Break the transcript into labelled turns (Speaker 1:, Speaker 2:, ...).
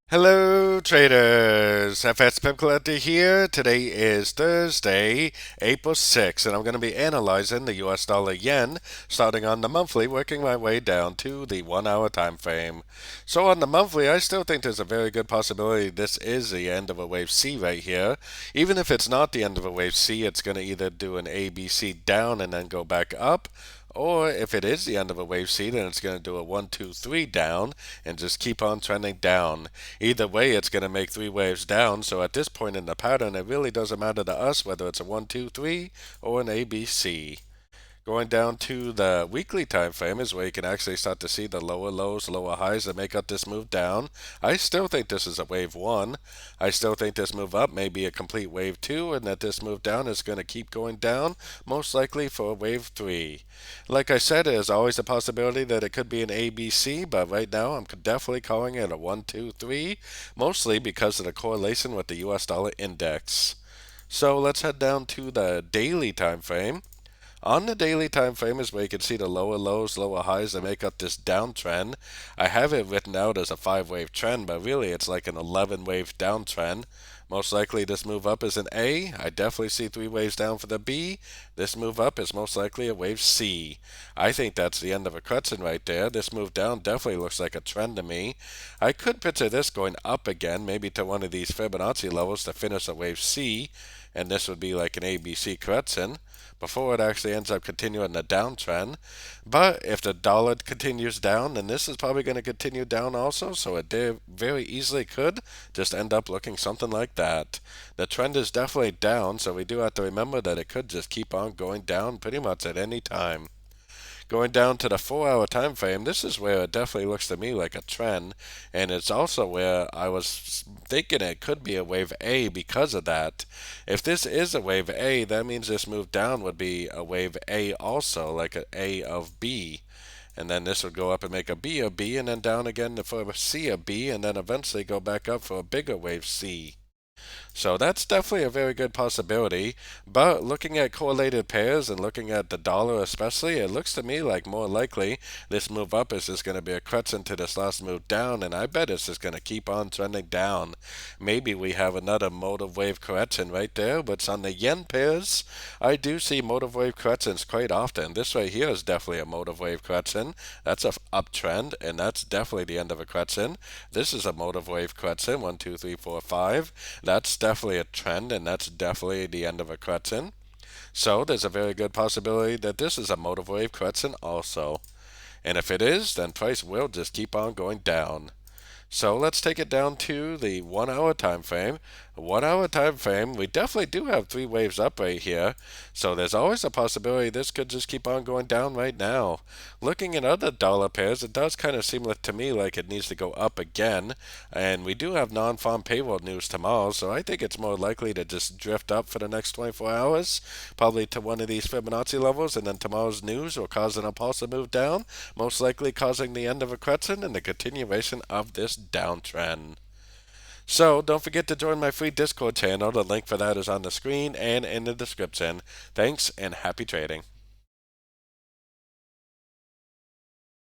Speaker 1: Hello traders, FS Pimp Collector here. Today is Thursday, April 6th, and I'm going to be analyzing the US dollar yen starting on the monthly, working my way down to the 1 hour time frame. So on the monthly, I still think there's a very good possibility this is the end of a wave C right here. Even if it's not the end of a wave C, it's going to either do an ABC down and then go back up, or if it is the end of a wave C, then it's going to do a 1, 2, 3 down and just keep on trending down. Either way, it's going to make 3 waves down. So at this point in the pattern, it really doesn't matter to us whether it's a 1, 2, 3 or an ABC. Going down to the weekly time frame is where you can actually start to see the lower lows, lower highs that make up this move down. I still think this is a wave 1. I still think this move up may be a complete wave 2, and that this move down is going to keep going down, most likely for wave 3. Like I said, there's always a possibility that it could be an ABC, but right now I'm definitely calling it a 1, 2, 3, mostly because of the correlation with the US dollar index. So let's head down to the daily time frame. On the daily time frame is where you can see the lower lows, lower highs that make up this downtrend. I have it written out as a 5 wave trend, but really it's like an 11 wave downtrend. Most likely this move up is an A. I definitely see 3 waves down for the B. This move up is most likely a wave C. I think that's the end of a crescent right there. This move down definitely looks like a trend to me. I could picture this going up again, maybe to one of these Fibonacci levels to finish a wave C, and this would be like an ABC crescent before it actually ends up continuing the downtrend. But if the dollar continues down, then this is probably going to continue down also, so it very easily could just end up looking something like that. The trend is definitely down, so we do have to remember that it could just keep on going down pretty much at any time. Going down to the 4 hour time frame, this is where it definitely looks to me like a trend, and it's also where I was thinking it could be a wave A because of that. If this is a wave A, that means this move down would be a wave A also, like an A of B. And then this would go up and make a B of B, and then down again for a C of B, and then eventually go back up for a bigger wave C. So that's definitely a very good possibility. But looking at correlated pairs and looking at the dollar especially, it looks to me like more likely this move up is just going to be a crescent to this last move down, and I bet it's just going to keep on trending down. Maybe we have another motive wave correction right there, but on the yen pairs, I do see motive wave corrections quite often. This right here is definitely a motive wave correction. That's a uptrend, and that's definitely the end of a correction. This is a motive wave correction, 1, 2, 3, 4, 5. That's definitely a trend, and that's definitely the end of a correction. So there's a very good possibility that this is a motive wave correction also. And if it is, then price will just keep on going down. So let's take it down to the 1 hour time frame. 1 hour time frame, we definitely do have 3 waves up right here. So there's always a possibility this could just keep on going down right now. Looking at other dollar pairs, it does kind of seem to me like it needs to go up again. And we do have non-farm payroll news tomorrow, so I think it's more likely to just drift up for the next 24 hours, probably to one of these Fibonacci levels, and then tomorrow's news will cause an impulsive move down, most likely causing the end of a crescent and the continuation of this downtrend. So don't forget to join my free Discord channel. The link for that is on the screen and in the description. Thanks and happy trading.